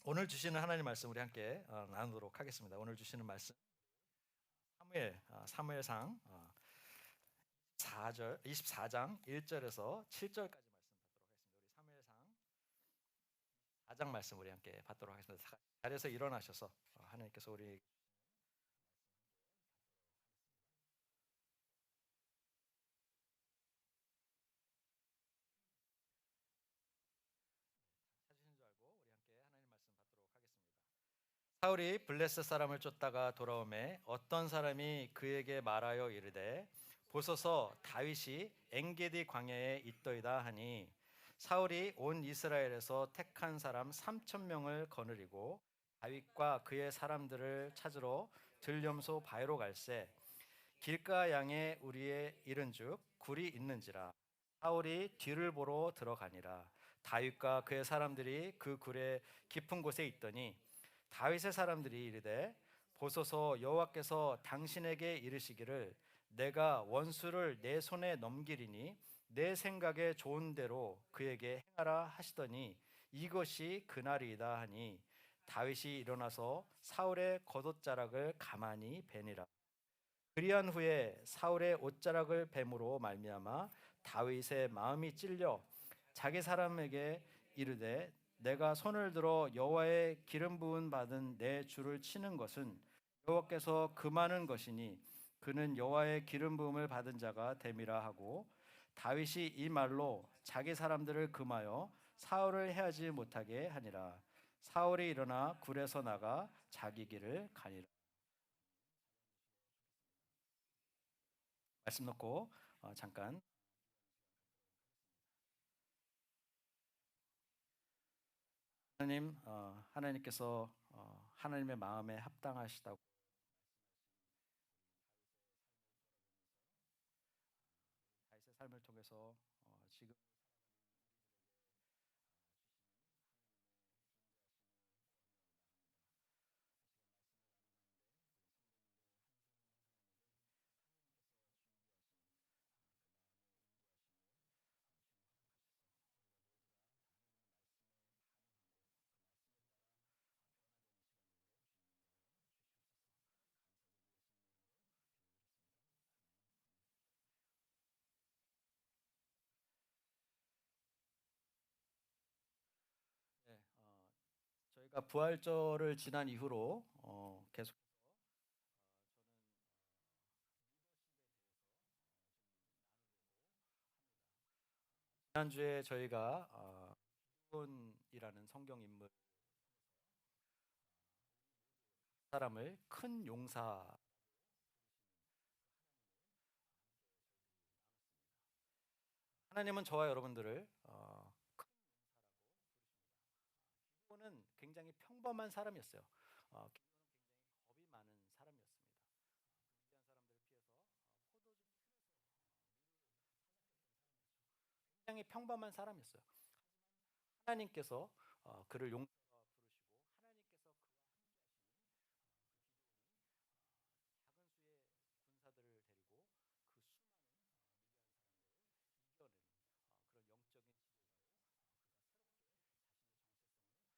오늘 주시는 하나님 말씀 우리 함께 나누도록 하겠습니다. 오늘 주시는 말씀 사무엘상 24장 1절에서 7절까지 말씀 받도록 하겠습니다. 우리 사무엘상 4장 말씀 우리 함께 받도록 하겠습니다. 자리에서 일어나셔서 하나님께서 우리 찾으신 줄 알고 우리 함께 하나님 말씀 받도록 하겠습니다. 사울이 블레셋 사람을 쫓다가 돌아오매 어떤 사람이 그에게 말하여 이르되 보소서 다윗이 엔게디 광야에 있더이다 하니 사울이 온 이스라엘에서 택한 사람 3천 명을 거느리고 다윗과 그의 사람들을 찾으러 들염소 바위로 갈새 길가 양에 우리의 이른즉 굴이 있는지라 사울이 뒤를 보러 들어가니라 다윗과 그의 사람들이 그 굴의 깊은 곳에 있더니 다윗의 사람들이 이르되 보소서 여호와께서 당신에게 이르시기를 내가 원수를 내 손에 넘기리니 내 생각에 좋은 대로 그에게 행하라 하시더니 이것이 그날이다 하니 다윗이 일어나서 사울의 겉옷자락을 가만히 베니라. 그리한 후에 사울의 옷자락을 뱀으로 말미암아 다윗의 마음이 찔려 자기 사람에게 이르되 내가 손을 들어 여호와의 기름 부음 받은 내 주를 치는 것은 여호와께서 금하는 것이니 그는 여호와의 기름 부음을 받은 자가 됨이라 하고 다윗이 이 말로 자기 사람들을 금하여 사울을 해하지 못하게 하니라. 사울이 일어나 굴에서 나가 자기 길을 가니라. 말씀 놓고 잠깐. 하나님, 하나님께서 하나님의 마음에 합당하시다고 다윗의 삶을 통해서 지금 네, 저희가 부활절을 지난 이후로 계속 저는 지난주에 저희가 기본이라는 성경 인물 사람을 큰 용사 하나님은 저와 여러분들을 큰 용사라고 부르십니다. 기도는 굉장히 평범한 사람이었어요. 기도는 굉장히 겁이 많은 사람이었습니다. 그 위대한 사람들을 피해서 포도주 틀에서 굉장히 평범한 사람이었어요. 하나님께서 그를 용사라 부르시고 하나님께서 그와 함께 하시니 그 기도원이 작은 수의 군사들을 데리고 그 수많은 미디안 사람들을 이겨내는 그런 영적인 지도자로 그가 새롭게 자신의 정체성을 발견한 것을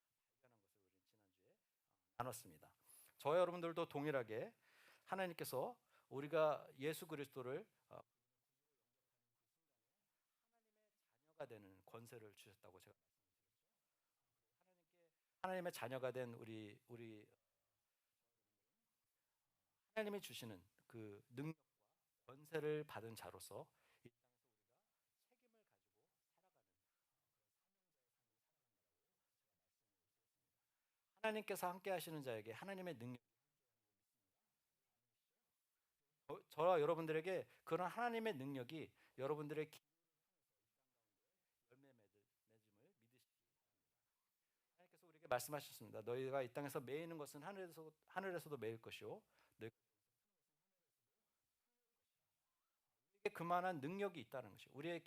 우리는 지난주에 나눴습니다. 저와 여러분들도 동일하게 하나님께서 우리가 예수 그리스도를 하나님의 자녀가 되는 권세를 주셨다고 제가 말씀을 드렸죠. 하나님의 자녀가 된 우리 하나님이 주시는 그 능력과 권세를 받은 자로서 이 땅에서 우리가 책임을 가지고 살아가는 하나님께서 함께 하시는 자에게 하나님의 능력이 저와 여러분들에게 그런 하나님의 능력이 여러분들의 열매 맺음을 믿으시기 바랍니다. 하나님께서 우리에게 말씀하셨습니다. 너희가 이 땅에서 매이는 것은 하늘에서도 매일 것이요 너희가 우리에게 그만한 능력이 있다는 것이요 우리의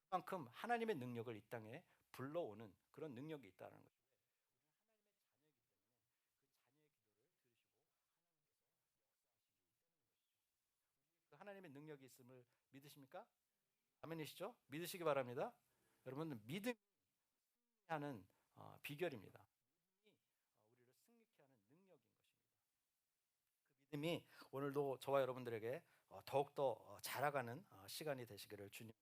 그만큼 하나님의 능력을 이 땅에 불러오는 그런 능력이 있다는 것이요 우리는 하나님의 자녀이기 때문에 그 자녀의 기도를 들으시고 하나님께서 역사하시기 때문인 것이죠. 그 하나님의 능력이 있음을 믿으십니까? 아멘이시죠? 믿으시기 바랍니다. 여러분 믿음이 하는 비결입니다. 믿음이 오늘도 저와 여러분들에게 더욱더 자라가는 시간이 되시기를 주님.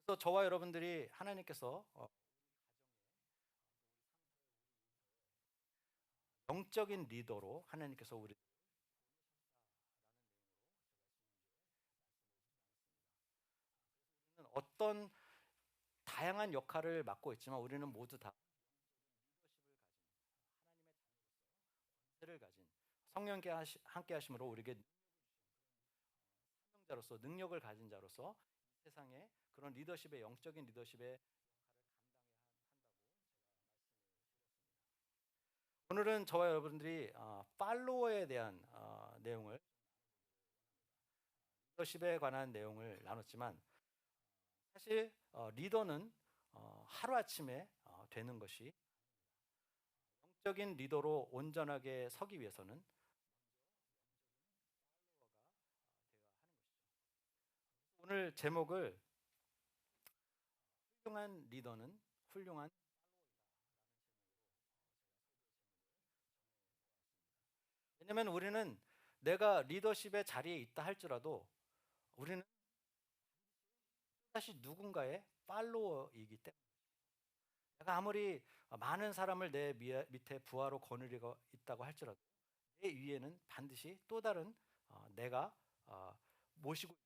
그래서 저와 여러분들이 하나님께서 영적인 리더로 하나님께서 우리는 어떤 다양한 역할을 맡고 있지만 우리는 모두 다 리더십을 가진 성령께 함께 하심으로 우리에게 사명자로서 능력을 가진 자로서 이 세상에 그런 리더십의 영적인 리더십의 오늘은 저와 여러분들이 팔로워에 대한 내용을 리더십에 관한 내용을 나눴지만 사실 리더는 하루아침에 되는 것이 영적인 리더로 온전하게 서기 위해서는 오늘 제목을 훌륭한 리더는 훌륭한 왜냐하면 우리는 내가 리더십의 자리에 있다 할지라도 우리는 사실 누군가의 팔로워이기 때문에 내가 아무리 많은 사람을 내 밑에 부하로 거느리고 있다고 할지라도 내 위에는 반드시 또 다른 내가 모시고 있는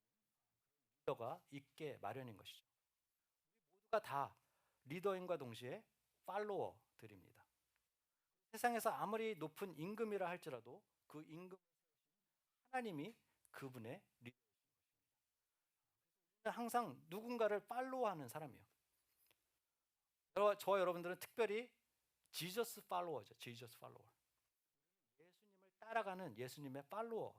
리더가 있게 마련인 것이죠. 모두가 다 리더인과 동시에 팔로워들입니다. 세상에서 아무리 높은 임금이라 할지라도 그 임금 하나님이 그분의 리더는 항상 누군가를 팔로워하는 사람이에요. 저와 여러분들은 특별히 지저스 팔로워죠. 지저스 팔로워. 예수님을 따라가는 예수님의 팔로워.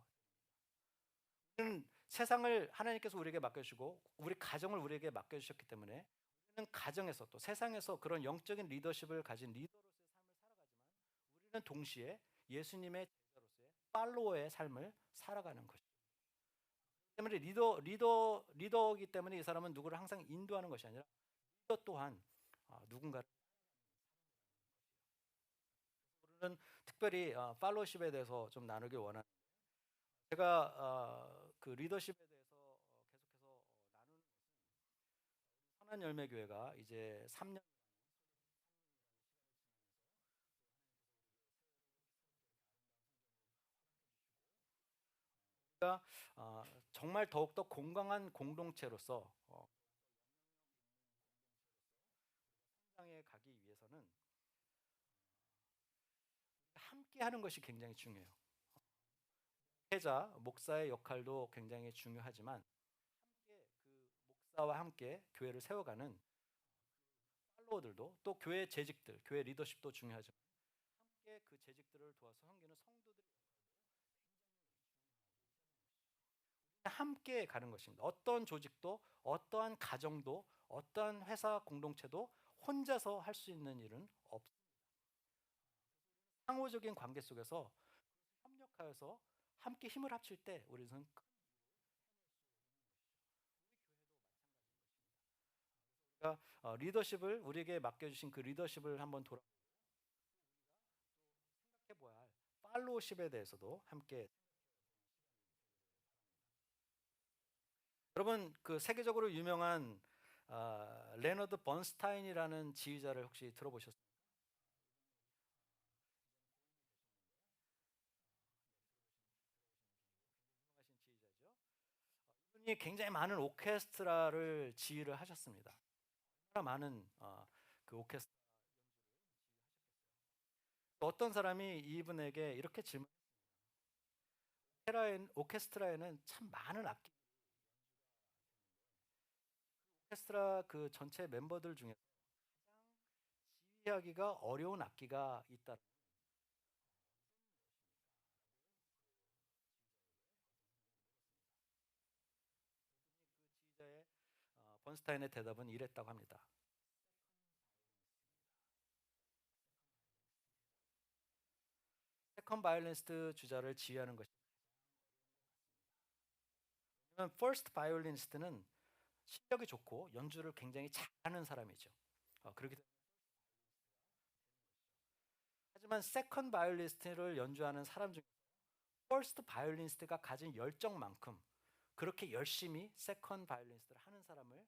우리는 세상을 하나님께서 우리에게 맡겨주시고 우리 가정을 우리에게 맡겨주셨기 때문에 우리는 가정에서 또 세상에서 그런 영적인 리더십을 가진 리더로서의 삶을 살아가지만 우리는 동시에 예수님의 제자로서의 팔로워의 삶을 살아가는 것이죠. 때문에 리더이기 때문에 이 사람은 누구를 항상 인도하는 것이 아니라 리더 또한 누군가를 오늘은 특별히 팔로우십에 대해서 좀 나누길 원하는 제가 그 리더십에 대해서 계속해서 나누는 선한 열매 교회가 이제 3년 가 정말 더욱더 건강한 공동체로서 성장해 가기 위해서는 함께 하는 것이 굉장히 중요해요. 목회자, 목사의 역할도 굉장히 중요하지만 함께 그 목사와 함께 교회를 세워가는 팔로워들도 또 교회 재직들, 교회 리더십도 중요하지만 함께 그 재직들을 도와서 섬기는 성도들이 함께 가는 것입니다. 어떤 조직도 어떠한 가정도 어떠한 회사 공동체도 혼자서 할 수 있는 일은 없습니다. 상호적인 관계 속에서 협력하여서 함께 힘을 합칠 때 우리는 그러니까 리더십을 우리에게 맡겨주신 그 리더십을 한번 생각해봐야 할 팔로우십에 대해서도 함께 여러분 그 세계적으로 유명한 레너드 번스타인이라는 지휘자를 혹시 들어보셨습니까? 유명하신 지휘자죠. 이분이 굉장히 많은 오케스트라를 지휘를 하셨습니다. 얼마나 많은 그 오케스트라 어떤 사람이 이분에게 이렇게 오케스트라에는 참 많은 악기 오케스트라 그 전체 멤버들 중에 가장 지휘하기가 어려운 악기가 있다. 그 지휘자의 번스타인의 대답은 이랬다고 합니다. 세컨 바이올리니스트 주자를 지휘하는 것이 왜냐면 퍼스트 바이올리니스트는 실력이 좋고 연주를 굉장히 잘하는 사람이죠. 그렇기 때문에 하지만 세컨드 바이올리니스트를 연주하는 사람 중에 퍼스트 바이올리니스트가 가진 열정만큼 그렇게 열심히 세컨드 바이올리니스트를 하는 사람을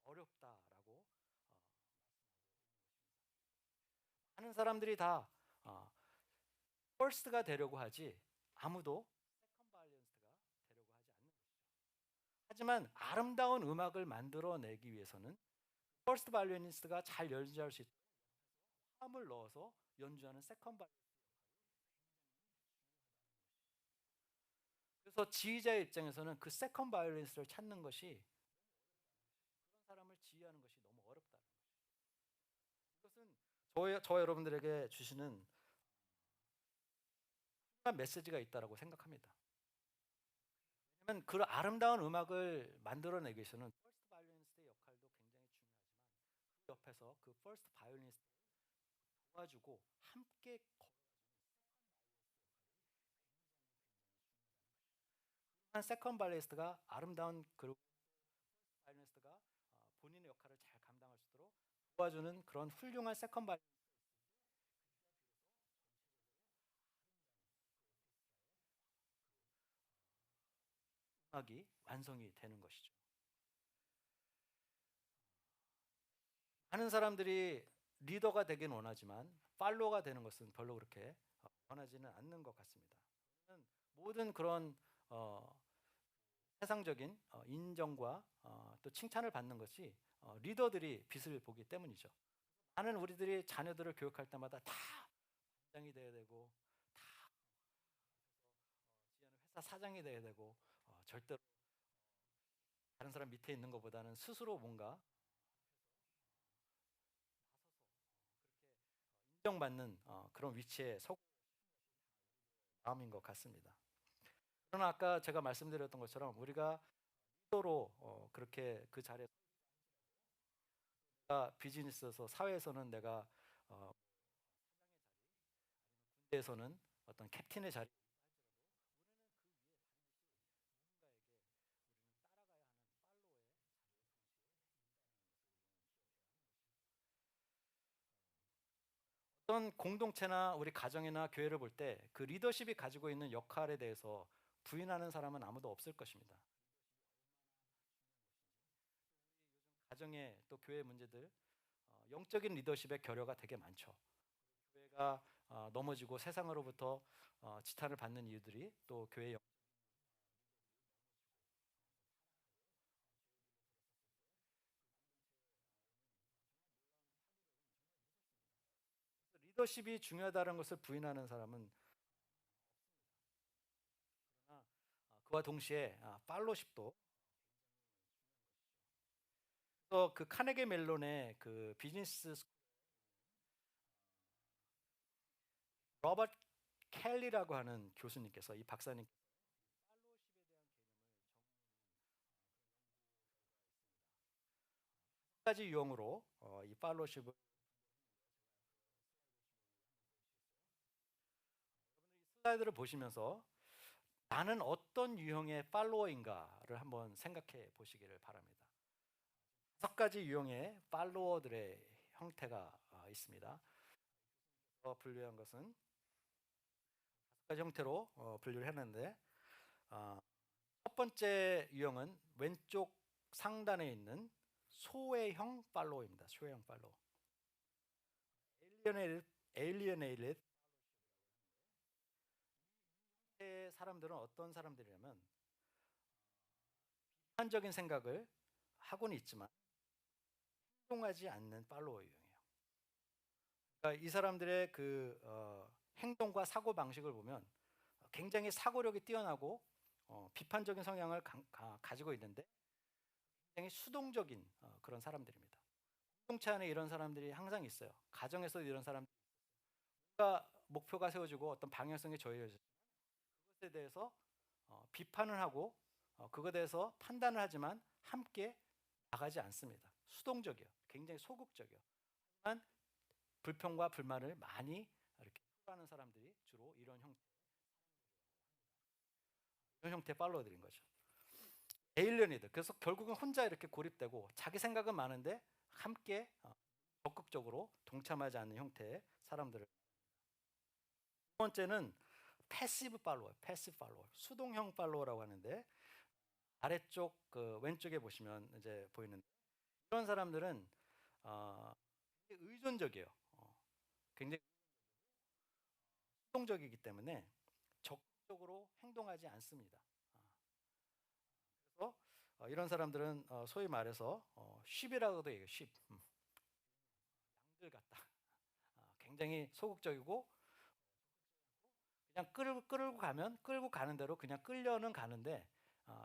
어렵다라고 많은 사람들이 다 퍼스트가 되려고 하지 아무도 세컨드 바이올리니스트가 되려고 하지 않는 것이죠. 하지만 아름다운 음악을 만들어내기 위해서는 퍼스트 바이올리니스트가 잘 연주할 수 있도록 화음을 넣어서 연주하는 세컨드 바이올리니스트. 그래서 지휘자의 입장에서는 그 세컨드 바이올리니스트를 찾는 것이 그런 사람을 지휘하는 것이 너무 어렵다는 것이죠. 이것은 저와 여러분들에게 주시는 한 메시지가 있다라고 생각합니다. 왜냐하면 그 아름다운 음악을 만들어내기 위해서는 퍼스트 바이올리니스트의 역할도 굉장히 중요하지만 그 옆에서 그 퍼스트 바이올리니스트를 도와주고 함께 한 세컨드 바이올리니스트가 아름다운 그룹 바이올리니스트가 본인의 역할을 잘 감당할 수 있도록 도와주는 그런 훌륭한 세컨드 바이올리니스트 음악이 완성이 되는 것이죠. 많은 사람들이 리더가 되긴 원하지만 팔로워가 되는 것은 별로 그렇게 원하지는 않는 것 같습니다. 모든 그런 세상적인 인정과 또 칭찬을 받는 것이 리더들이 빛을 보기 때문이죠. 많은 우리들이 자녀들을 교육할 때마다 다 반장이 돼야 되고 다 지하는 회사 사장이 돼야 되고 절대로 다른 사람 밑에 있는 것보다는 스스로 뭔가 그렇게 인정받는 그런 위치에 서고 마음인 것 같습니다. 그러나 아까 제가 말씀드렸던 것처럼 우리가 리더로 그렇게 그 자리에 비즈니스에서 사회에서는 내가 어, 군대에서는 어떤 캡틴의 자리 어떤 공동체나 우리 가정이나 교회를 볼 때 그 리더십이 가지고 있는 역할에 대해서 부인하는 사람은 아무도 없을 것입니다. 가정의 또 교회 문제들 영적인 리더십의 결여가 되게 많죠. 교회가 넘어지고 세상으로부터 지탄을 받는 이유들이 또 교회 리더십이 중요하다는 것을 부인하는 사람은 그와 동시에 팔로십도 또 그 카네기 멜론의 그 비즈니스 로버트 켈리라고 하는 교수님께서 이 박사님 팔로십에 대한 한 가지 유형으로 이 팔로십을 슬라이드를 보시면서 나는 어떤 유형의 팔로워인가를 한번 생각해 보시기를 바랍니다. 5가지 유형의 팔로워들의 형태가 있습니다. 분류한 것은 5가지 형태로 분류를 했는데 첫 번째 유형은 왼쪽 상단에 있는 소외형 팔로워입니다. 소외형 팔로워. alienated 사람들은 어떤 사람들이냐면 비판적인 생각을 하고는 있지만 행동하지 않는 팔로워 유형이에요. 그러니까 이 사람들의 그 행동과 사고 방식을 보면 굉장히 사고력이 뛰어나고 비판적인 성향을 가지고 있는데 굉장히 수동적인 그런 사람들입니다. 공동체 안에 이런 사람들이 항상 있어요. 가정에서 이런 사람들 뭔가 목표가 세워지고 어떤 방향성이 정해져 그것에 대해서 비판을 하고 그것에 대해서 판단을 하지만 함께 나가지 않습니다. 수동적이요. 굉장히 소극적이요. 하지만 불평과 불만을 많이 이렇게 표하는 사람들이 주로 이런 형태의 팔로워들인 거죠. 에일리언이들. 그래서 결국은 혼자 이렇게 고립되고 자기 생각은 많은데 함께 적극적으로 동참하지 않는 형태의 사람들을. 두 번째는 패시브 팔로워, 패시브 팔로워, 수동형 팔로워라고 하는데, 아래쪽 그 왼쪽에 보시면 이제 보이는 이런 사람들은 굉장히 의존적이에요. 굉장히 수동적이기 때문에 적극적으로 행동하지 않습니다. 그래서 이런 사람들은 소위 말해서 쉽이라고도 얘기해요. 쉽. 양들 같다. 굉장히 소극적이고 그냥 끌고 가면 끌고 가는 대로 그냥 끌려는 가는데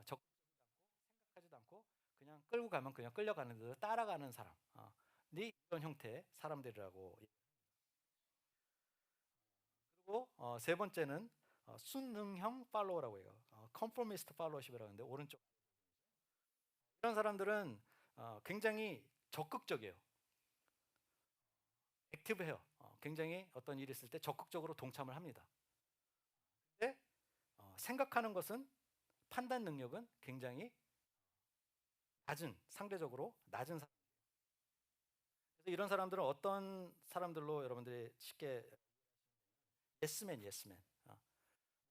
적극하지도 않고 그냥 끌고 가면 그냥 끌려가는 대로 따라가는 사람. 이런 형태의 사람들이라고. 그리고 세 번째는 순응형 팔로워라고 해요. 컨포미스트 팔로워십이라고 하는데, 오른쪽 이런 사람들은 굉장히 적극적이에요. 액티브해요. 굉장히 어떤 일이 있을 때 적극적으로 동참을 합니다. 근데 생각하는 것은, 판단 능력은 굉장히 낮은, 상대적으로 낮은 사람. 그래서 이런 사람들은 어떤 사람들로 여러분들이 쉽게 예스맨, 예스맨.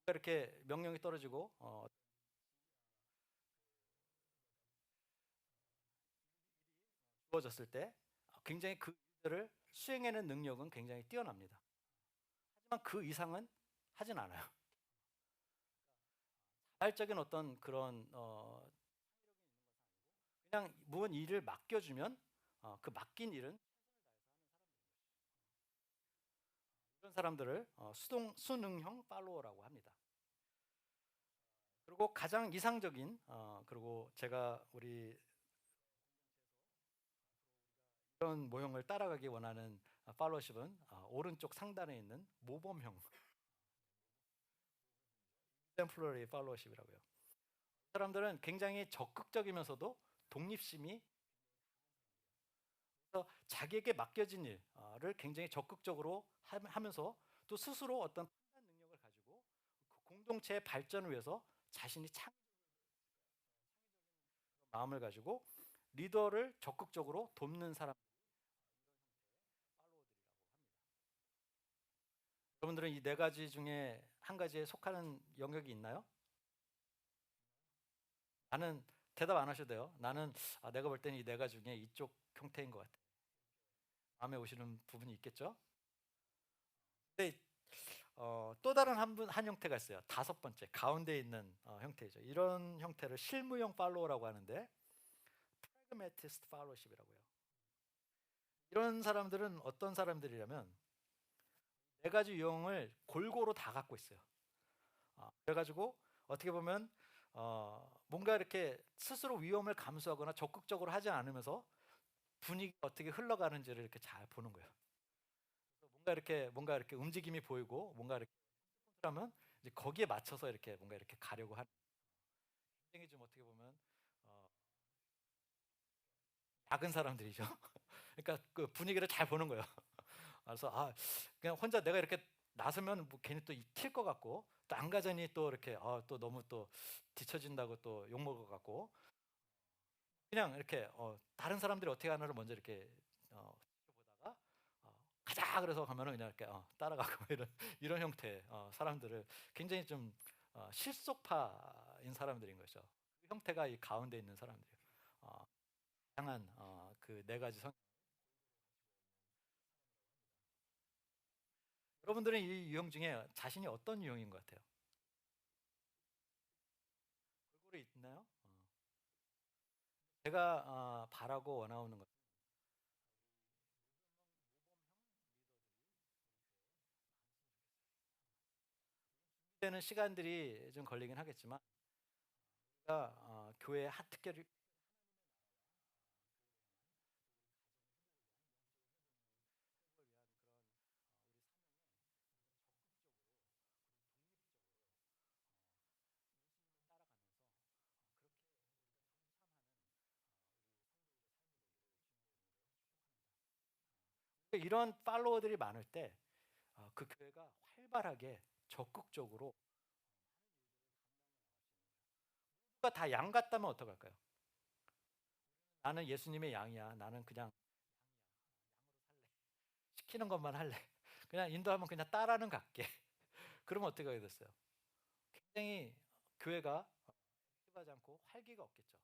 이렇게 명령이 떨어지고 주어졌을 때 굉장히 그 일들을 수행해낸 능력은 굉장히 뛰어납니다. 하지만 그 이상은 하진 않아요. 자발적인 어떤 그런 그냥 무언 일을 맡겨주면 그 맡긴 일은 이런 사람들을 수능형 팔로워라고 합니다. 그리고 가장 이상적인 그리고 제가 우리 이런 모형을 따라가기 원하는 팔로워십은 오른쪽 상단에 있는 모범형 템플러리 팔로워십이라고요. 사람들은 굉장히 적극적이면서도 독립심이, 그래서 자기에게 맡겨진 일을 굉장히 적극적으로 하면서 또 스스로 어떤 판단 능력을 가지고 그 공동체의 발전을 위해서 자신이 마음을 가지고 리더를 적극적으로 돕는 사람. 여러분들은 이 네 가지 중에 한 가지에 속하는 영역이 있나요? 나는, 대답 안 하셔도 돼요. 나는 내가 볼 때는 이 네 가지 중에 이쪽 형태인 것 같아. 마음에 오시는 부분이 있겠죠? 근데 또 다른 한 형태가 있어요. 다섯 번째, 가운데 있는 형태죠. 이런 형태를 실무형 팔로워라고 하는데, 프래그매티스트 팔로우십이라고 해요. 이런 사람들은 어떤 사람들이냐면 네 가지 유형을 골고루 다 갖고 있어요. 그래가지고 어떻게 보면 뭔가 이렇게 스스로 위험을 감수하거나 적극적으로 하지 않으면서 분위기 어떻게 흘러가는지를 이렇게 잘 보는 거예요. 뭔가 이렇게 움직임이 보이고 뭔가 이렇게 하면 이제 거기에 맞춰서 이렇게 뭔가 이렇게 가려고 하는, 굉장히 좀 어떻게 보면 어, 작은 사람들이죠. 그러니까 그 분위기를 잘 보는 거예요. 그래서 그냥 혼자 내가 이렇게 나서면 뭐 괜히 또 튈 것 같고, 또 안 가자니 또 이렇게 또 너무 또 뒤처진다고 또 욕먹을 것 같고, 그냥 이렇게 다른 사람들이 어떻게 하나를 먼저 이렇게 지켜보다가 가자 그래서 가면은 그냥 이렇게 따라가고 이런 형태의 사람들을, 굉장히 좀 실속파인 사람들인 거죠. 그 형태가 이 가운데 있는 사람들이에요. 어, 다양한 그 네 가지 성. 여러분들은 이 유형 중에 자신이 어떤 유형인 것 같아요? 골고루 있나요? 제가 바라고 원하는 것, 때는 시간들이 좀 걸리긴 하겠지만, 우리가 교회 특별히 이런 팔로워들이 많을 때 그 교회가 활발하게 적극적으로, 누가 다 양 같다면 어떡할까요? 나는 예수님의 양이야. 나는 그냥 시키는 것만 할래. 그냥 인도하면 그냥 따라는 갈게. 그러면 어떻게 하게 됐어요? 굉장히 교회가 액티브하지 않고 활기가 없겠죠.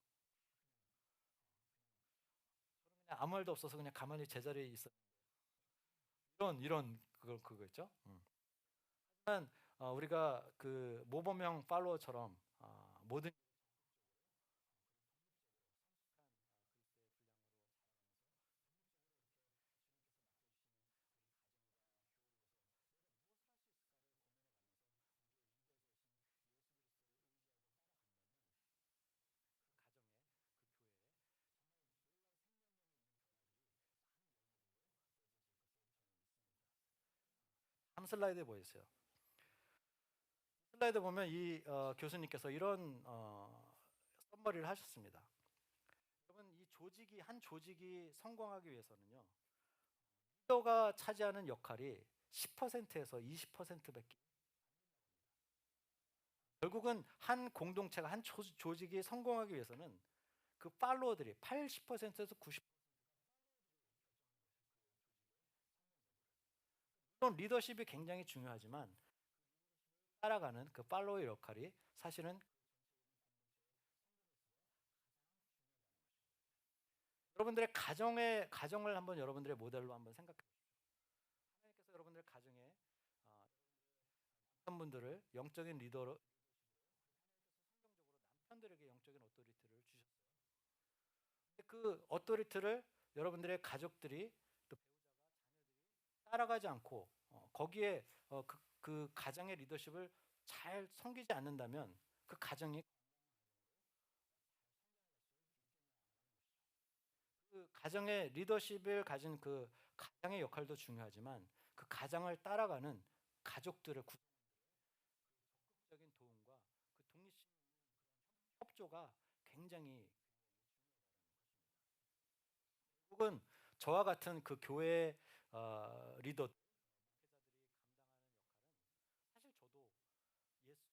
그냥 아무 말도 없어서 그냥 가만히 제자리에 있어. 이런 그거였죠. 하지만 우리가 그 모범형 팔로워처럼 모든 한 슬라이드에 보였어요. 슬라이드 보면 이 교수님께서 이런 썸머리를 하셨습니다. 여러분 이 조직이 한 조직이 성공하기 위해서는요. 리더가 차지하는 역할이 10%에서 20%밖에 결국은 한 공동체가 한 조직이 성공하기 위해서는 그 팔로워들이 80%에서 90% 물론 리더십이 굉장히 중요하지만 따라가는 그 팔로워의 역할이 사실은 여러분들의 가정을 한번 여러분들의 모델로 한번 생각해 보십시오. 하나님께서 여러분들 가정에 남편분들을 영적인 리더로 성경적으로 남편들에게 영적인 어토리티를 주셨어요. 그 어토리티를 여러분들의 가족들이 또 따라가지 않고 거기에 그 가정의 리더십을 잘 섬기지 않는다면 그 가정이 그 가정의 리더십을 가진 그 가장의 역할도 중요하지만 그 가장을 따라가는 가족들의 적극적인 도움과 그 독립심 협조가 굉장히 혹은 저와 같은 그 교회 리더 목회자들이 감당하는 역할은 사실 저도 예수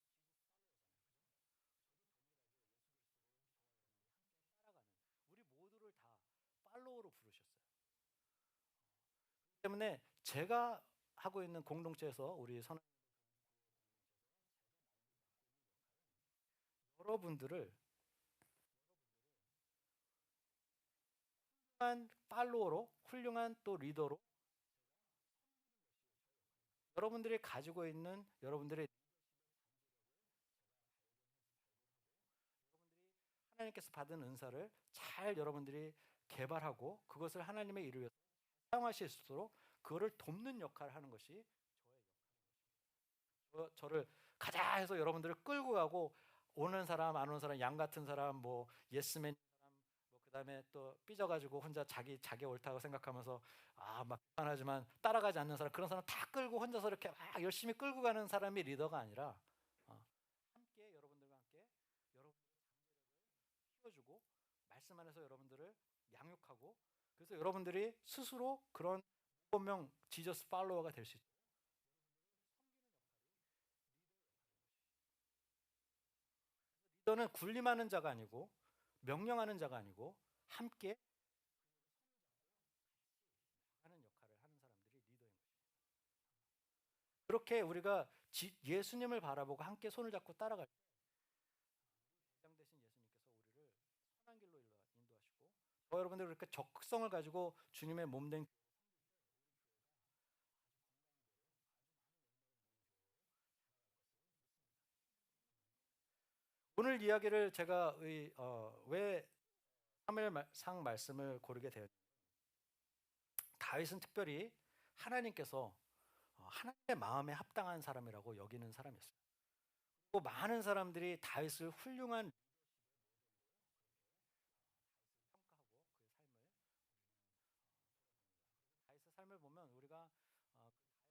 따라가는 우리 모두를 다 팔로우로 부르셨어요. 때문에 제가 하고 있는 공동체에서 우리 선 여러분들을 훌륭한 팔로워로 훌륭한 또 리더로 여러분들이 가지고 있는 여러분들의 하나님께서 받은 은사를 잘 여러분들이 개발하고 그것을 하나님의 일을 위해서 사용하실 수 있도록 그거를 돕는 역할을 하는 것이 저를 가자 해서 여러분들을 끌고 가고 오는 사람 안 오는 사람 양 같은 사람 뭐 예스맨 사람 뭐 그다음에 또 삐져가지고 혼자 자기 옳다고 생각하면서 막 비판하지만 따라가지 않는 사람 그런 사람 다 끌고 혼자서 이렇게 막 열심히 끌고 가는 사람이 리더가 아니라 함께 여러분들과 함께 여러분 키워주고 말씀 안에서 여러분들을 양육하고 그래서 여러분들이 스스로 그런 모범명 지저스 팔로워가 될 수 있도록 리더는 군림하는 자가 아니고 명령하는 자가 아니고 함께 하는 역할을 하는 사람들이 리더인 것입니다. 그렇게 우리가 예수님을 바라보고 함께 손을 잡고 따라갈 때 대장 되신 예수님께서 우리를 선한 길로 인도하시고 여러분들 그렇게 적극성을 가지고 주님의 몸된 오늘 이야기를 제가 왜 사무엘상 말씀을 고르게 되었 다윗은 특별히 하나님께서 하나님의 마음에 합당한 사람이라고 여기는 사람이었어요. 또 많은 사람들이 다윗을 훌륭한 평가하고 그의 삶을 보면 우리가 그 다윗 왕의 삶을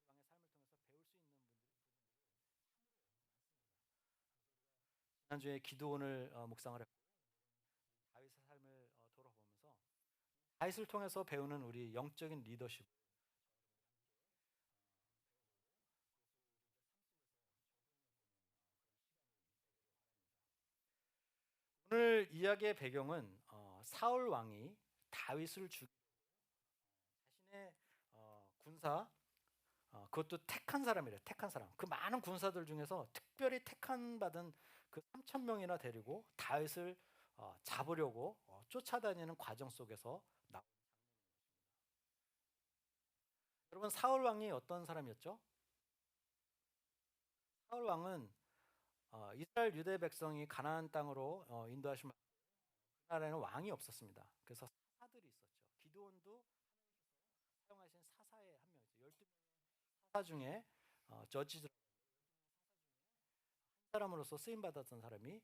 통해서 배울 수 있는 지난주에 기도원을 묵상을 했고 다윗의 삶을 돌아보면서 다윗을 통해서 배우는 우리 영적인 리더십 오늘 이야기의 배경은 사울 왕이 다윗을 죽 자신의 군사, 그것도 택한 사람이래. 택한 사람. 그 많은 군사들 중에서 특별히 택한 받은 그 3천 명이나 데리고 다윗을 잡으려고 쫓아다니는 과정 속에서 여러분, 사울 왕이 어떤 사람이었죠? 사울 왕은 이스라엘 유대 백성이 가나안 땅으로 인도하신 그 나라에는 왕이 없었습니다. 그래서 사사들이 있었죠. 기드온도 사용하신 사사의 한 명이죠. 12명의 사사 중에 저지즈 한 사람으로서 쓰임 받았던 사람이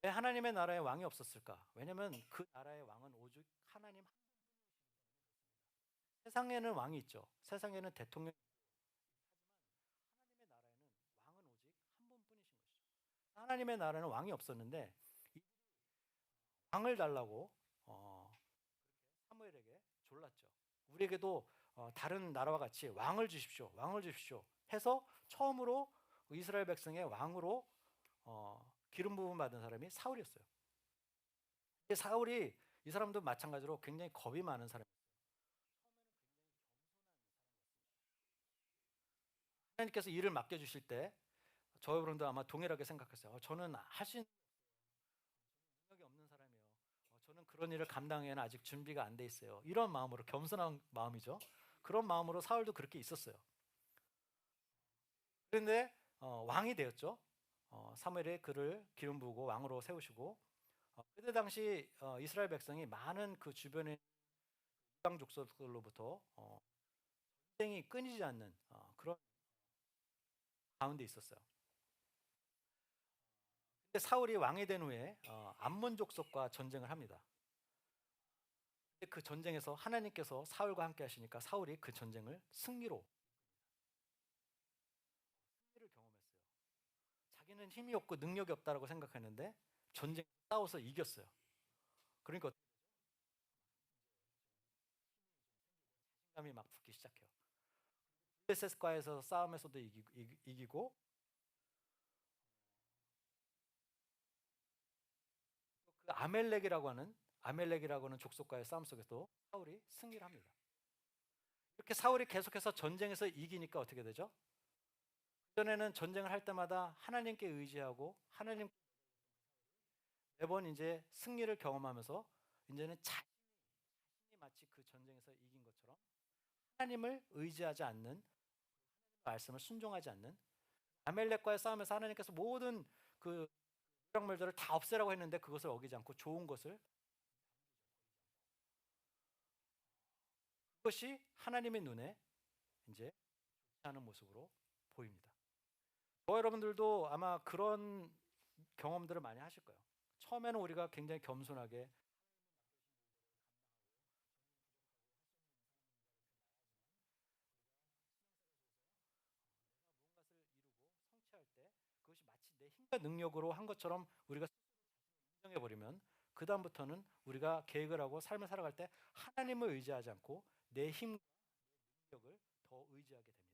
왜 하나님의 나라에 왕이 없었을까? 왜냐하면 그 나라의 왕은 오직 하나님 한 분. 세상에는 왕이 있죠. 세상에는 대통령이 있고, 하나님의 나라에는 왕은 오직 한 분뿐이신 것이죠. 하나님의 나라는 왕이 없었는데 이 왕을 달라고 사무엘에게 졸랐죠. 우리에게도 다른 나라와 같이 왕을 주십시오. 왕을 주십시오. 해서 처음으로 이스라엘 백성의 왕으로 기름 부음 받은 사람이 사울이었어요. 사울이 이 사람도 마찬가지로 굉장히 겁이 많은 사람이었어요. 하나님께서 일을 맡겨주실 때 저 여러분도 아마 동일하게 생각했어요. 저는 할 수 있는 능력이 없는 사람이에요. 저는 그런 일을 감당에는 아직 준비가 안 돼 있어요. 이런 마음으로, 겸손한 마음이죠. 그런 마음으로 사울도 그렇게 있었어요. 그런데 왕이 되었죠. 사무엘이 그를 기름 부으고 왕으로 세우시고, 그때 당시 이스라엘 백성이 많은 그 주변의 이방 족속들로부터 전쟁이 끊이지 않는 그런 가운데 있었어요. 근데 사울이 왕이 된 후에 암몬 족속과 전쟁을 합니다. 근데 그 전쟁에서 하나님께서 사울과 함께 하시니까 사울이 그 전쟁을 승리를 경험했어요. 자기는 힘이 없고 능력이 없다라고 생각했는데 전쟁에 싸워서 이겼어요. 그러니까 자신감이 막 붙기 시작해요. 블레셋과에서 싸움에서도 이기고 그 아멜렉이라고 하는 족속과의 싸움 속에서 사울이 승리를 합니다. 이렇게 사울이 계속해서 전쟁에서 이기니까 어떻게 되죠? 그전에는 전쟁을 할 때마다 하나님께 의지하고 하나님 매번 이제 승리를 경험하면서 이제는 자신이 마치 그 전쟁에서 이긴 것처럼 하나님을 의지하지 않는, 말씀을 순종하지 않는, 아멜렉과의 싸움에서 하나님께서 모든 그 작물들을 다 없애라고 했는데 그것을 어기지 않고 좋은 것을, 그것이 하나님의 눈에 이제 좋지 않은 모습으로 보입니다. 저 여러분들도 아마 그런 경험들을 많이 하실 거예요. 처음에는 우리가 굉장히 겸손하게 무엇을 이루고 성취할 때 그것이 마치 내 힘과 능력으로 한 것처럼 우리가 인정해 버리면 그 다음부터는 우리가 계획을 하고 삶을 살아갈 때 하나님을 의지하지 않고 내 힘과 능력을 더 의지하게 됩니다.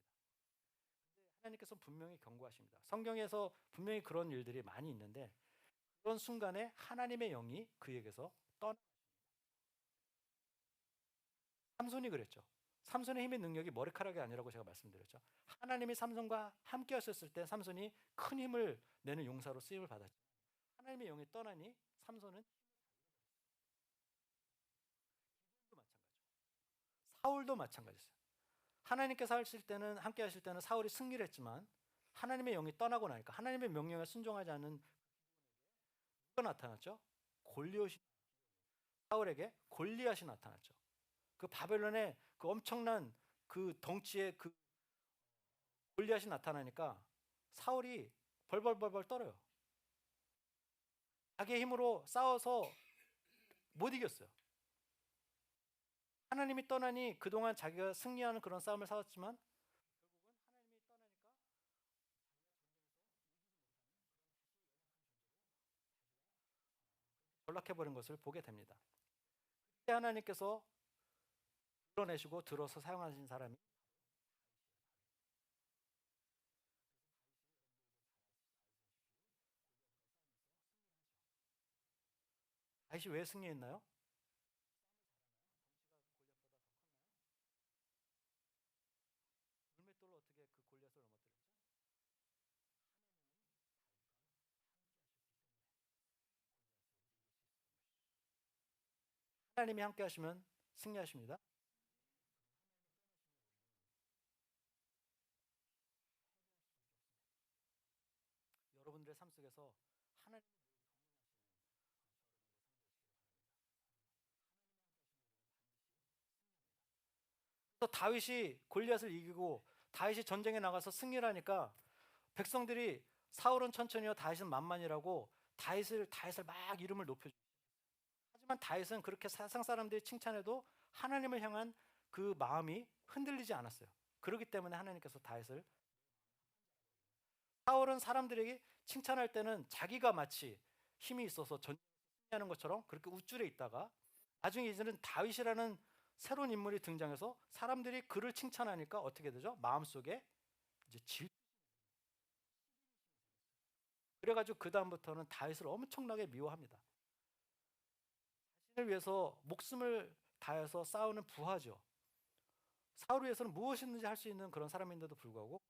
근데 하나님께서 분명히 경고하십니다. 성경에서 분명히 그런 일들이 많이 있는데 그런 순간에 하나님의 영이 그에게서 떠나. 삼손이 그랬죠. 삼손의 힘의 능력이 머리카락이 아니라고 제가 말씀드렸죠. 하나님이 삼손과 함께 하셨을 때 삼손이 큰 힘을 내는 용사로 쓰임을 받았죠. 하나님의 영이 떠나니 삼손은 기도도 마찬가지죠. 사울도 마찬가지였어요. 하나님께서 하실 때는, 함께 하실 때는 사울이 승리를 했지만 하나님의 영이 떠나고 나니까 하나님의 명령에 순종하지 않은 누가 나타났죠? 골리앗이, 사울에게 골리앗이 나타났죠. 그 바벨론의 그 엄청난 그 덩치의 그 골리앗이 나타나니까 사울이 벌벌벌벌 떨어요. 자기의 힘으로 싸워서 못 이겼어요. 하나님이 떠나니 그동안 자기가 승리하는 그런 싸움을 싸웠지만 결국은 하나님이 떠나니까 전락해버린 것을 보게 됩니다. 그때 하나님께서 불러내시고 들어서 사용하신 사람이, 다윗이 왜 승리했나요? 하나님이 함께 하시면 승리하십니다. 여러분들의 삶 속에서 하나님 또 다윗이 골리앗을 이기고 다윗이 전쟁에 나가서 승리를 하니까 백성들이 사울은 천천히요 다윗은 만만이라고 다윗을 막 이름을 높여줘. 하지만 다윗은 그렇게 세상 사람들이 칭찬해도 하나님을 향한 그 마음이 흔들리지 않았어요. 그렇기 때문에 하나님께서 다윗을 사울은 사람들에게 칭찬할 때는 자기가 마치 힘이 있어서 전쟁하는 것처럼 그렇게 우쭐해 있다가 나중에 이제는 다윗이라는 새로운 인물이 등장해서 사람들이 그를 칭찬하니까 어떻게 되죠? 마음속에 이제 그래가지고 그 다음부터는 다윗을 엄청나게 미워합니다. 자신을 위해서 목숨을 다해서 싸우는 부하죠. 사울을 위해서는 무엇이든지 할 수 있는 그런 사람인데도 불구하고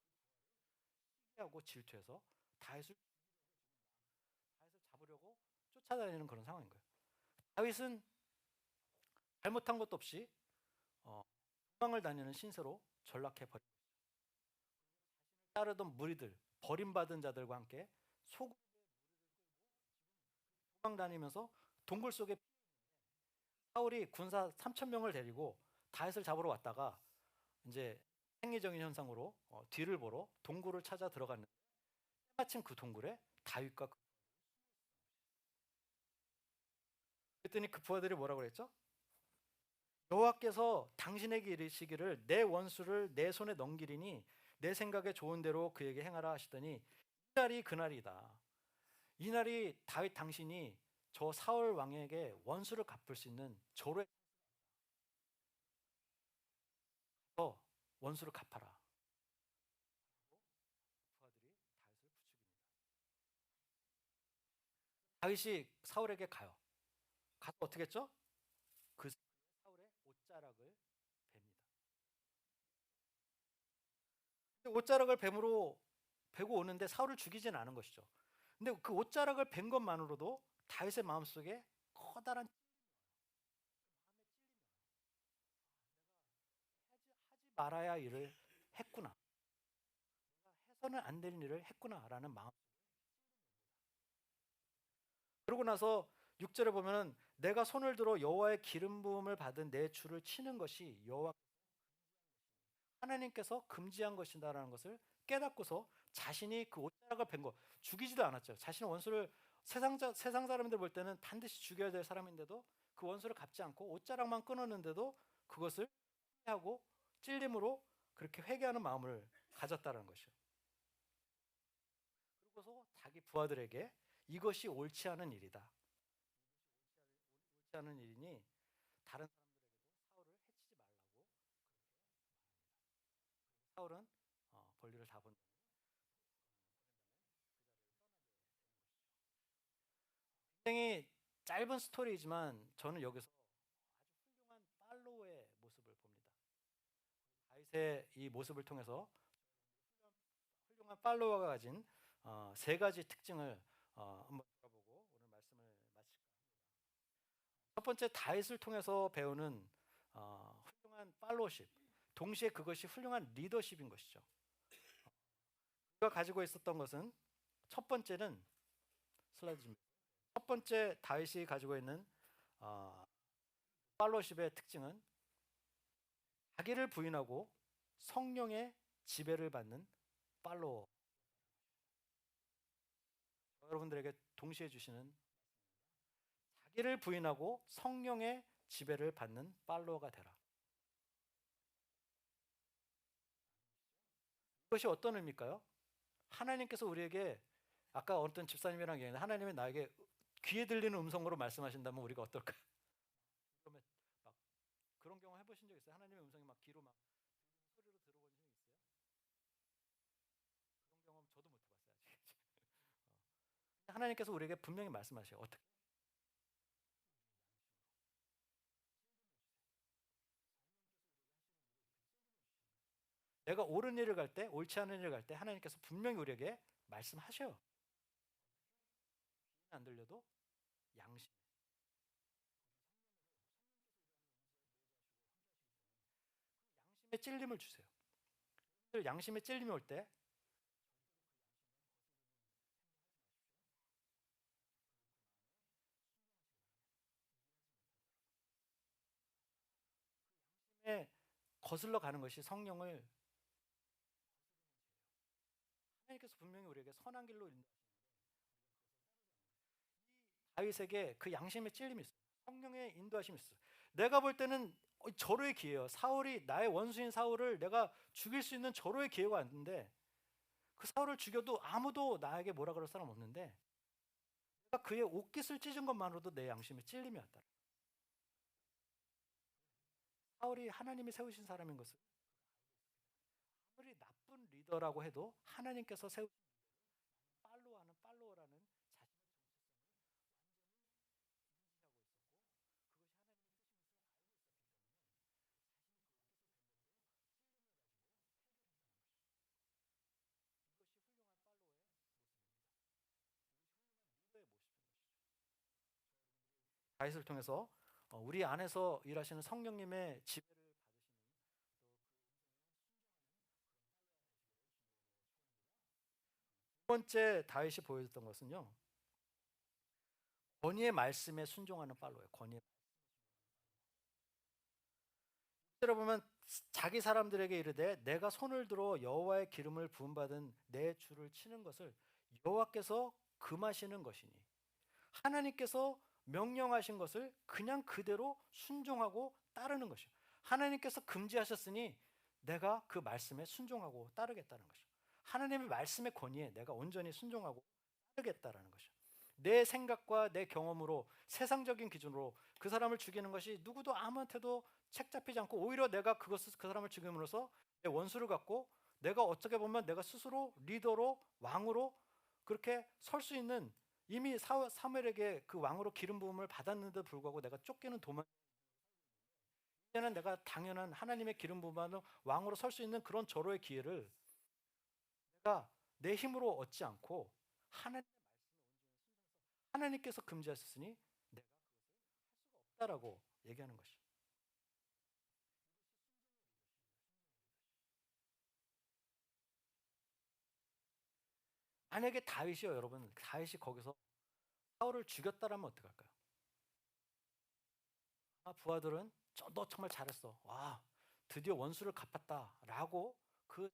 하고 질투해서 다윗을 잡으려고 쫓아다니는 그런 상황인 거예요. 다윗은 잘못한 것도 없이 도망을 다니는 신세로 전락해 버린 따르던 무리들, 버림받은 자들과 함께 소금 도망 다니면서 동굴 속에 사울이 군사 3천 명을 데리고 다윗을 잡으러 왔다가 이제 행위적인 현상으로 뒤를 보러 동굴을 찾아 들어갔는데 마침 그 동굴에 다윗과 그랬더니 그 부하들이 뭐라고 그랬죠? 여호와께서 당신에게 이르시기를 내 원수를 내 손에 넘기리니 내 생각에 좋은 대로 그에게 행하라 하시더니 이날이 그날이다. 이날이 다윗 당신이 저 사울 왕에게 원수를 갚을 수 있는 절호의 원수를 갚아라. 부하들이 다윗을 부축입니다. 다윗이 사울에게 가요. 가서 어떻게 했죠? 그 사울의 옷자락을 뱁니다. 근데 옷자락을 뱀으로 베고 오는데 사울을 죽이진 않은 것이죠. 근데 그 옷자락을 뱀 것만으로도 다윗의 마음속에 커다란 하지 말아야 일을 했구나. 해서는 안 될 일을 했구나라는 마음. 그러고 나서 6절에 보면은 내가 손을 들어 여호와의 기름 부음을 받은 내 주를 치는 것이 여호와 하나님께서 금지한 것이다라는 것을 깨닫고서 자신이 그 옷자락을 벤 거 죽이지도 않았죠. 자신의 원수를 세상 사람들 볼 때는 반드시 죽여야 될 사람인데도 그 원수를 갚지 않고 옷자락만 끊었는데도 그것을 하고 찔림으로 그렇게 회개하는 마음을 가졌다는 것이요. 그리고서 자기 부하들에게 이것이 옳지 않은 일이다. 옳지 않은 일이니 다른 사람들에게도 사울을 해치지 말라고 사울은 벌리를 다 본. 굉장히 짧은 스토리이지만 저는 여기서 아주 훌륭한 팔로우의 모습을 봅니다. 다윗의 이 모습을 통해서 훌륭한 팔로워가 가진 세 가지 특징을 한번 들어보고 오늘 말씀을 마칠까 합니다. 첫 번째 다윗을 통해서 배우는 훌륭한 팔로우십, 동시에 그것이 훌륭한 리더십인 것이죠. 그가 가지고 있었던 것은 첫 번째는 슬라이드입니다. 첫 번째 다윗이 가지고 있는 어, 팔로우십의 특징은 자기를 부인하고 성령의 지배를 받는 팔로워. 여러분들에게 동시에 주시는 자기를 부인하고 성령의 지배를 받는 팔로워가 되라. 이것이 어떤 의미일까요? 하나님께서 우리에게 아까 어떤 집사님이랑 얘기했는데 하나님이 나에게 귀에 들리는 음성으로 말씀하신다면 우리가 어떨까? 그러면 막 그런 경험 해보신 적 있어요? 하나님의 음성이 막 귀로 막 소리로 들어본 적 있어요? 그런 경험 저도 못 해봤어요 아직. 하나님께서 우리에게 분명히 말씀하셔요. 어떻게? 내가 옳은 일을 갈 때, 옳지 않은 일을 갈 때 하나님께서 분명히 우리에게 말씀하셔요. 안 들려도 양심. 찔림을 주세요. 양심의 찔림이 올 때 거슬러 가는 것이 성령을 하나님께서 분명히 우리에게 선한 길로 인도. 다윗에게 그 양심의 찔림이 있어요. 성령의 인도하심이 있어요. 내가 볼 때는 절호의 기회예요. 사울이 나의 원수인 사울을 내가 죽일 수 있는 절호의 기회가 왔는데 그 사울을 죽여도 아무도 나에게 뭐라 그럴 사람 없는데 내가 그의 옷깃을 찢은 것만으로도 내 양심에 찔림이 왔다. 사울이 하나님이 세우신 사람인 것을 아무리 나쁜 리더라고 해도 하나님께서 세우신 팔로워하는 팔로워라는 자신의 정체성을 알고 있었기 때문에 자신이 다윗을 통해서 우리 안에서 일하시는 성령님의 지배를 두 번째 다윗이 보여줬던 것은요. 권위의 말씀에 순종하는 팔로예요. 권위의 들어보면 자기 사람들에게 이르되 내가 손을 들어 여호와의 기름을 부음 받은 내 주를 치는 것을 여호와께서 금하시는 것이니 하나님께서 명령하신 것을 그냥 그대로 순종하고 따르는 것이요. 하나님께서 금지하셨으니 내가 그 말씀에 순종하고 따르겠다는 것이요. 하나님의 말씀의 권위에 내가 온전히 순종하고 따르겠다라는 것이요. 내 생각과 내 경험으로 세상적인 기준으로 그 사람을 죽이는 것이 누구도 아무한테도 책 잡히지 않고 오히려 내가 그것을 그 사람을 죽임으로써 내 원수를 갖고 내가 어떻게 보면 내가 스스로 리더로 왕으로 그렇게 설 수 있는 이미 사무엘에게 그 왕으로 기름 부음을 받았는데도 불구하고 내가 쫓기는 도만 이제는 내가 당연한 하나님의 기름 부음받은 왕으로 설 수 있는 그런 절호의 기회를 내가 내 힘으로 얻지 않고 하나님께서 금지하셨으니 내가 없다라고 얘기하는 것이. 만약에 다윗이요, 여러분, 다윗이 거기서 사울을 죽였다라면 어떡할까요? 부하들은 너 정말 잘했어. 와, 드디어 원수를 갚았다라고 그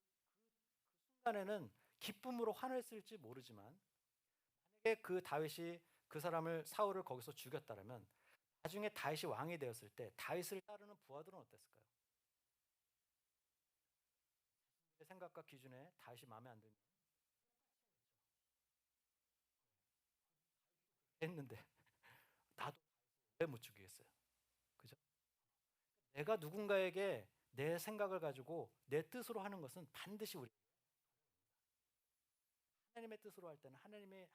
순간에는 기쁨으로 환호했을지 모르지만 만약에 그 다윗이 그 사람을 사울을 거기서 죽였다라면 나중에 다윗이 왕이 되었을 때 다윗을 따르는 부하들은 어땠을까요? 내 생각과 기준에 다윗이 마음에 안 들면 했는데 나도 왜 못 죽이겠어요? 그죠? 내가 누군가에게 내 생각을 가지고 내 뜻으로 하는 것은 반드시 우리 하나님의 뜻으로 할 때는 하나님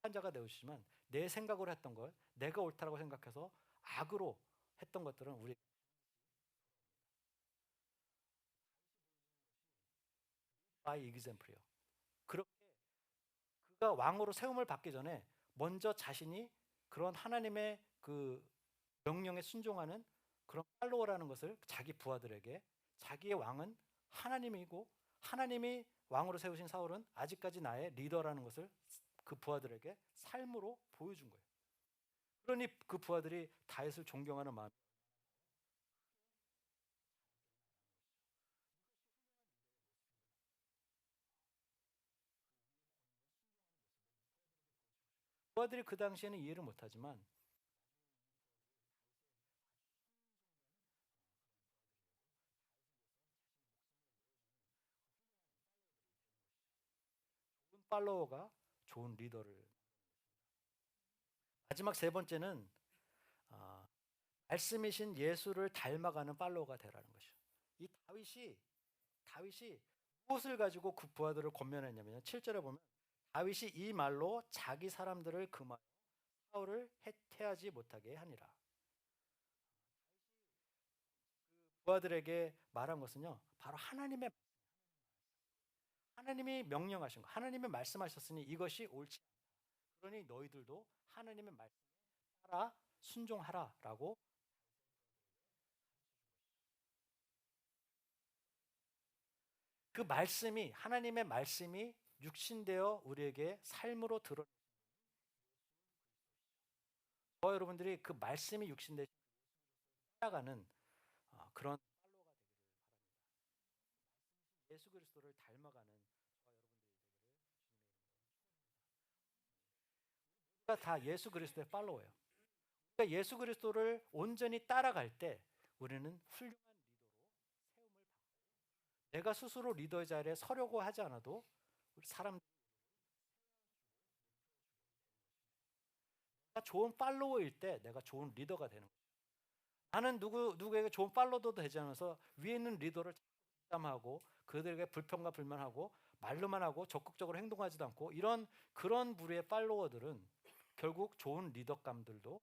판자가 되시지만 내 생각으로 했던 걸 내가 옳다라고 생각해서 악으로 했던 것들은 우리 바이 example이요. 그렇게 그가 왕으로 세움을 받기 전에 먼저 자신이 그런 하나님의 그 명령에 순종하는 그런 팔로워라는 것을 자기 부하들에게 자기의 왕은 하나님이고 하나님이 왕으로 세우신 사울은 아직까지 나의 리더라는 것을 그 부하들에게 삶으로 보여준 거예요. 그러니 그 부하들이 다윗을 존경하는 마음. 부하들이 그 당시에는 이해를 못하지만 좋은 팔로워가 좋은 리더를. 마지막 세 번째는 아, 말씀이신 예수를 닮아가는 팔로워가 되라는 것이죠. 이 다윗이 무엇을 가지고 그 부하들을 권면했냐면요. 7절에 보면 다윗이 이 말로 자기 사람들을 금하여 사울을 해태하지 못하게 하니라. 부하들에게 말한 것은요. 바로 하나님이 명령하신 거. 하나님이 말씀하셨으니 이것이 옳지 않다. 그러니 너희들도 하나님의 말씀에 따라 순종하라라고 그 말씀이 하나님의 말씀이 육신되어 우리에게 삶으로 드러. 저와 여러분들이 그 말씀이 육신되어 살아가는 그런 예수 그리스도를 닮아가는 저와 여러분들이 되기를 주님의 이름으로 축원합니다. 우리가 다 예수 그리스도의 팔로워예요. 그러니까 예수 그리스도를 온전히 따라갈 때 우리는 훌륭한 리더로 세움을 받고, 내가 스스로 리더의 자리에 서려고 하지 않아도 우리 사람들이 좋은 팔로워일 때 내가 좋은 리더가 되는 거예요. 나는 누구에게 좋은 팔로워도 되지 않아서 위에 있는 리더를 하고 그들에게 불평과 불만하고 말로만 하고 적극적으로 행동하지도 않고 이런 그런 부류의 팔로워들은 결국 좋은 리더감들도,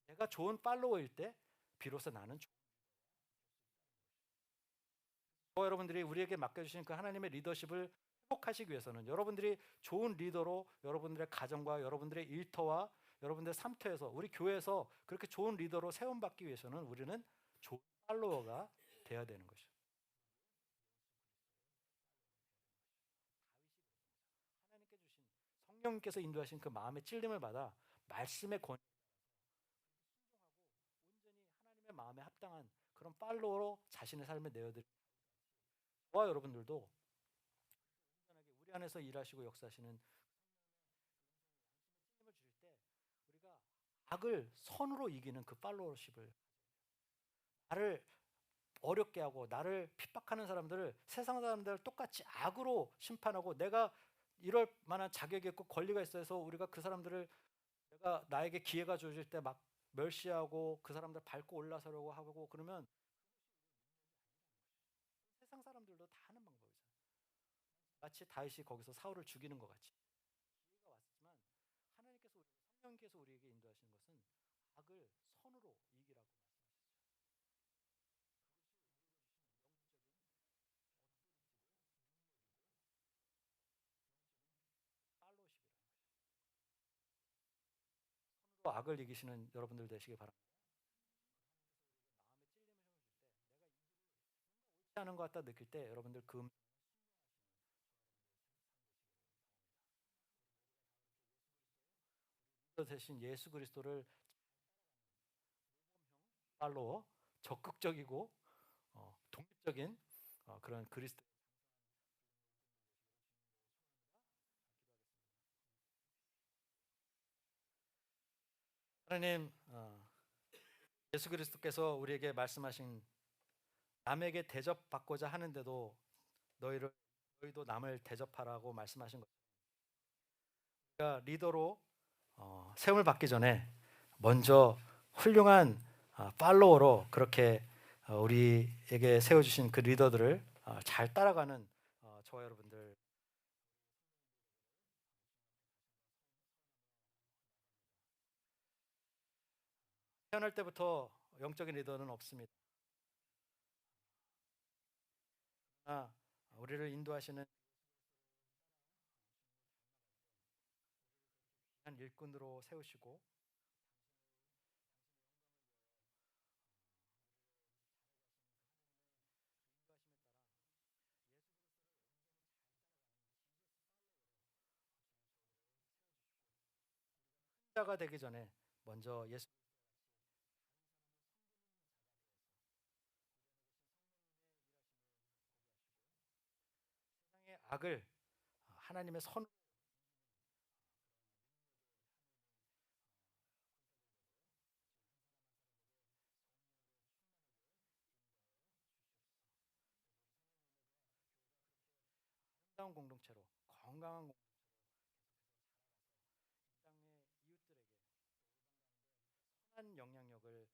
내가 좋은 팔로워일 때 비로소 나는 여러분들이 우리에게 맡겨주신 그 하나님의 리더십을 회복하시기 위해서는 여러분들이 좋은 리더로 여러분들의 가정과 여러분들의 일터와 여러분들의 삶터에서 우리 교회에서 그렇게 좋은 리더로 세움받기 위해서는 우리는 좋은 팔로워가 되어야 되는 것이죠. 하나님께 주신 성령님께서 인도하신 그 마음의 찔림을 받아 말씀의 권 온전히 하나님의 마음에 합당한 그런 팔로워로 자신의 삶을 내어드릴 저와 여러분들도 온전하게 우리 안에서 일하시고 역사하시는 힘을 주실 때 우리가 악을 선으로 이기는 그 팔로워십을, 나를 어렵게 하고 나를 핍박하는 사람들을 세상 사람들을 똑같이 악으로 심판하고 내가 이럴 만한 자격이 있고 권리가 있어서 우리가 그 사람들을 내가 나에게 기회가 주어질 때 막 멸시하고 그 사람들 밟고 올라서려고 하고 그러면 세상 사람들도 다 하는 방법이잖아요. 마치 다윗이 거기서 사울을 죽이는 것 같이 기회가 왔지만 하나님께서 성령께서 우리에게 인도하시는 것은 악을 선으로 이기라고 말씀하셨죠. 팔로우십이라는 것이죠. 선으로 악을 이기시는 여러분들 되시기 바랍니다. 마음에 찔림을 줄 때, 내가 옳지 않은 것 같다 느낄 때 여러분들 그 대신 예수 그리스도를 팔로워, 적극적이고 독립적인 그런 그리스도. 하나님, 예수 그리스도께서 우리에게 말씀하신 남에게 대접받고자 하는데도 너희도 남을 대접하라고 말씀하신 것. 그러니까 리더로 세움을 받기 전에 먼저 훌륭한 팔로워로 그렇게 우리에게 세워주신 그 리더들을 잘 따라가는 저와 여러분들. 태어날 때부터 영적인 리더는 없습니다. 아, 우리를 인도하시는 한 일꾼으로 세우시고 자가 되기 전에 먼저 예수 세상의 악을 하나님의 선으로 아름다운 공동체로 건강한 땅의 이웃들에게 선한 영향력을